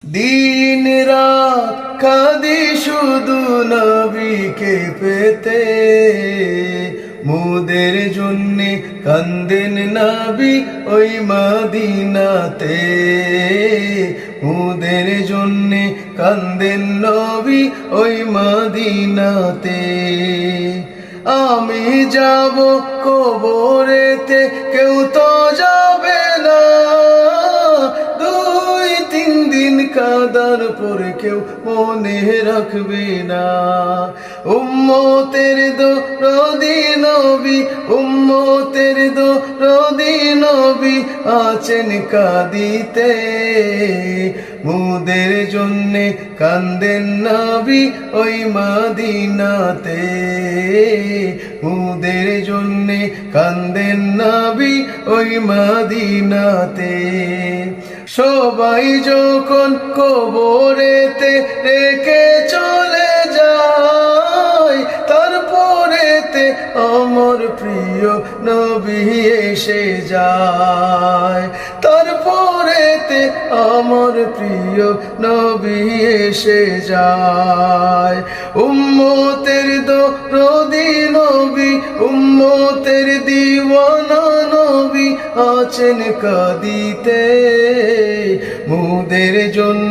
দিন রাত কাঁদি শুধু নবীকে পেতে, মোদের জন্যে কান্দেন নবী ওই মদিনাতে। মোদের জন্যে কান্দেন নবী ওই মদিনাতে। আমি যাব কবরেতে, কেউ তো যাবে না। 2-3 দিন কাঁদার পরে কেউ মনে রাখবে না। উম্মতের দরদি নবী, উম্মতের দরদি নবী আছেন কাঁদিতে। মোদের জন্যে কান্দেন নবী ওই মদিনাতে। মোদের জন্যে কান্দেন নবী ওই মদিনাতে। সবাই যখন কবরেতে রেখে চলে যায়, তারপরেতে আমার প্রিয় নবী এসে যায়। তারপরেতে আমার প্রিয় নবী এসে যায়। উম্মতের দরদি নবী, উম্মতের দিওয়ানা নবী আছেন কাঁদিতে। মোদের জন্য